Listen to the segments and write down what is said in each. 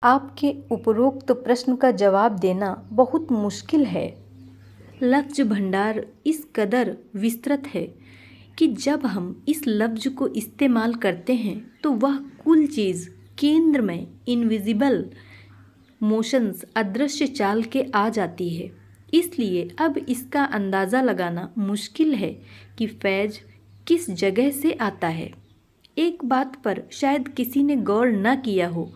आपके उपरोक्त प्रश्न का जवाब देना बहुत मुश्किल है। लफ्ज भंडार इस कदर विस्तृत है कि जब हम इस लफ्ज को इस्तेमाल करते हैं तो वह कुल चीज़ केंद्र में इनविजिबल मोशंस अदृश्य चाल के आ जाती है। इसलिए अब इसका अंदाज़ा लगाना मुश्किल है कि फैज़ किस जगह से आता है। एक बात पर शायद किसी ने गौर न किया हो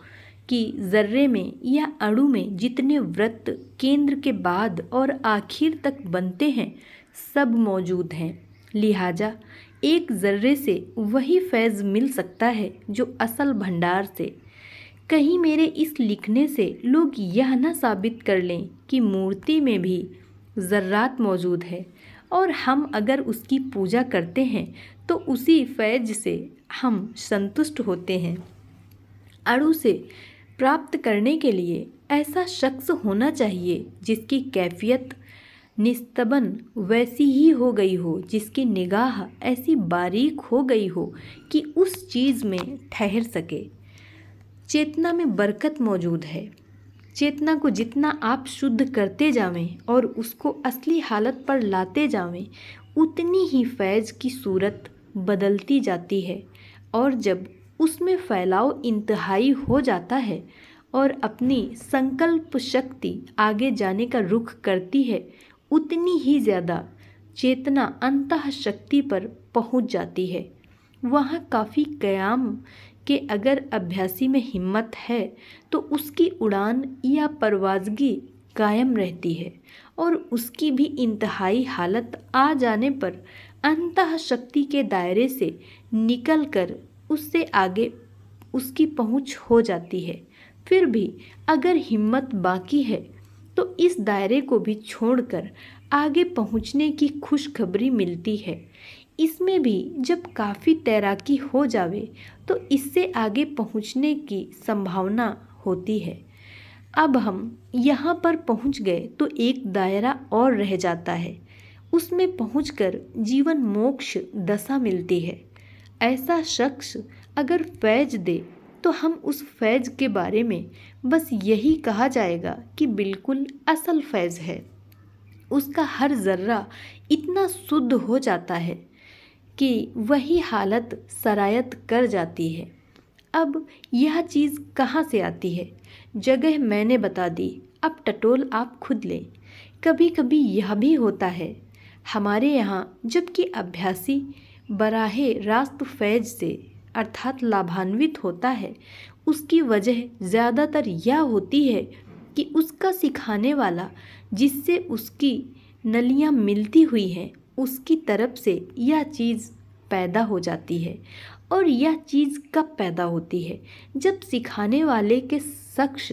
कि ज़र्रे में या अणु में जितने वृत्त केंद्र के बाद और आखिर तक बनते हैं सब मौजूद हैं। लिहाजा एक ज़र्रे से वही फैज़ मिल सकता है जो असल भंडार से। कहीं मेरे इस लिखने से लोग यह न साबित कर लें कि मूर्ति में भी ज़र्रात मौजूद है और हम अगर उसकी पूजा करते हैं तो उसी फैज़ से हम संतुष्ट होते हैं। अणु से प्राप्त करने के लिए ऐसा शख्स होना चाहिए जिसकी कैफियत निस्तबन वैसी ही हो गई हो, जिसकी निगाह ऐसी बारीक हो गई हो कि उस चीज़ में ठहर सके। चेतना में बरकत मौजूद है। चेतना को जितना आप शुद्ध करते जावें और उसको असली हालत पर लाते जावें उतनी ही फैज़ की सूरत बदलती जाती है और जब उसमें फैलाव इंतहाई हो जाता है और अपनी संकल्प शक्ति आगे जाने का रुख करती है उतनी ही ज़्यादा चेतना अंतः शक्ति पर पहुंच जाती है। वहाँ काफ़ी क़याम के अगर अभ्यासी में हिम्मत है तो उसकी उड़ान या परवाज़गी कायम रहती है और उसकी भी इंतहाई हालत आ जाने पर अंतः शक्ति के दायरे से निकलकर उससे आगे उसकी पहुँच हो जाती है। फिर भी अगर हिम्मत बाकी है तो इस दायरे को भी छोड़कर आगे पहुँचने की खुशखबरी मिलती है। इसमें भी जब काफ़ी तैराकी हो जावे तो इससे आगे पहुँचने की संभावना होती है। अब हम यहाँ पर पहुँच गए तो एक दायरा और रह जाता है, उसमें पहुँचकर जीवन मोक्ष दशा मिलती है। ऐसा शख्स अगर फैज़ दे तो हम उस फैज़ के बारे में बस यही कहा जाएगा कि बिल्कुल असल फैज़ है। उसका हर ज़र्रा इतना शुद्ध हो जाता है कि वही हालत सरायत कर जाती है। अब यह चीज़ कहाँ से आती है? जगह मैंने बता दी, अब टटोल आप खुद लें। कभी कभी यह भी होता है हमारे यहाँ जबकि अभ्यासी बराहे रास्त फैज़ से अर्थात लाभान्वित होता है, उसकी वजह ज़्यादातर यह होती है कि उसका सिखाने वाला जिससे उसकी नलियाँ मिलती हुई हैं उसकी तरफ से यह चीज़ पैदा हो जाती है। और यह चीज़ कब पैदा होती है? जब सिखाने वाले के शख्स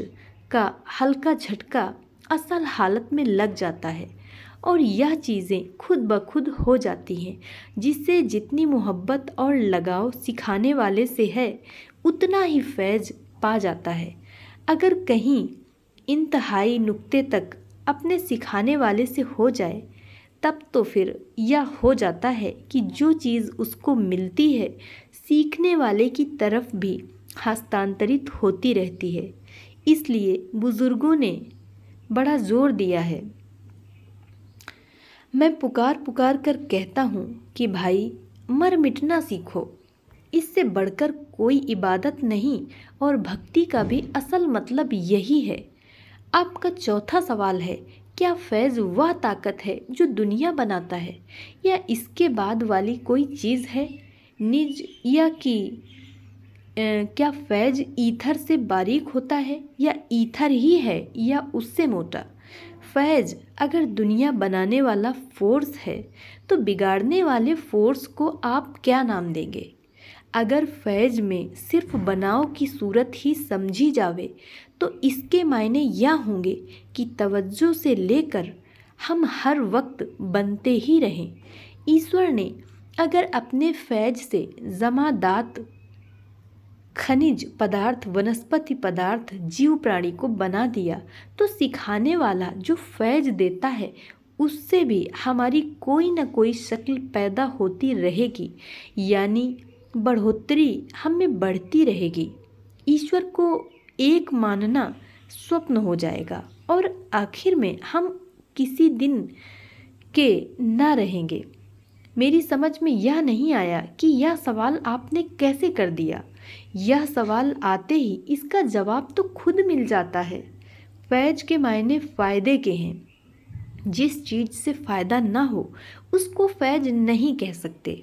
का हल्का झटका असल हालत में लग जाता है और यह चीज़ें खुद ब खुद हो जाती हैं। जिससे जितनी मोहब्बत और लगाव सिखाने वाले से है उतना ही फैज़ पा जाता है। अगर कहीं इंतहाई नुक्ते तक अपने सिखाने वाले से हो जाए तब तो फिर यह हो जाता है कि जो चीज़ उसको मिलती है सीखने वाले की तरफ भी हस्तांतरित होती रहती है। इसलिए बुज़ुर्गों ने बड़ा ज़ोर दिया है। मैं पुकार पुकार कर कहता हूँ कि भाई मर मिटना सीखो। इससे बढ़कर कोई इबादत नहीं और भक्ति का भी असल मतलब यही है। आपका चौथा सवाल है, क्या फैज़ वह ताकत है जो दुनिया बनाता है या इसके बाद वाली कोई चीज़ है निज, या कि क्या फैज़ ईथर से बारीक होता है या ईथर ही है या उससे मोटा? फैज़ अगर दुनिया बनाने वाला फोर्स है तो बिगाड़ने वाले फोर्स को आप क्या नाम देंगे? अगर फैज़ में सिर्फ बनाव की सूरत ही समझी जावे तो इसके मायने यह होंगे कि तवज्जो से लेकर हम हर वक्त बनते ही रहें। ईश्वर ने अगर अपने फैज़ से जमादात खनिज पदार्थ, वनस्पति पदार्थ, जीव प्राणी को बना दिया तो सिखाने वाला जो फैज़ देता है उससे भी हमारी कोई न कोई शक्ल पैदा होती रहेगी, यानी बढ़ोतरी हम में बढ़ती रहेगी। ईश्वर को एक मानना स्वप्न हो जाएगा और आखिर में हम किसी दिन के ना रहेंगे। मेरी समझ में यह नहीं आया कि यह सवाल आपने कैसे कर दिया। यह सवाल आते ही इसका जवाब तो खुद मिल जाता है। फैज के मायने फ़ायदे के हैं। जिस चीज़ से फ़ायदा ना हो उसको फैज नहीं कह सकते।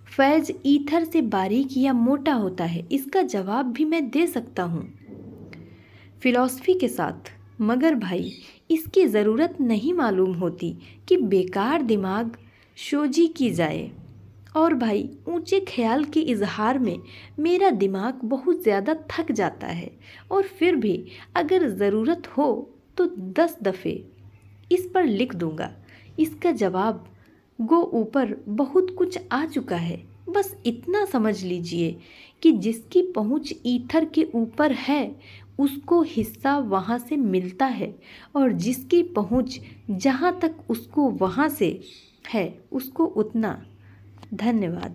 फैज ईथर से बारीक या मोटा होता है, इसका जवाब भी मैं दे सकता हूँ फिलॉसफी के साथ। मगर भाई इसकी ज़रूरत नहीं मालूम होती कि बेकार दिमाग सोजी की जाए। और भाई ऊंचे ख्याल के इजहार में मेरा दिमाग बहुत ज़्यादा थक जाता है और फिर भी अगर ज़रूरत हो तो 10 दफ़े इस पर लिख दूंगा। इसका जवाब गो ऊपर बहुत कुछ आ चुका है। बस इतना समझ लीजिए कि जिसकी पहुंच ईथर के ऊपर है उसको हिस्सा वहाँ से मिलता है और जिसकी पहुंच जहाँ तक उसको वहाँ से है उसको उतना। धन्यवाद।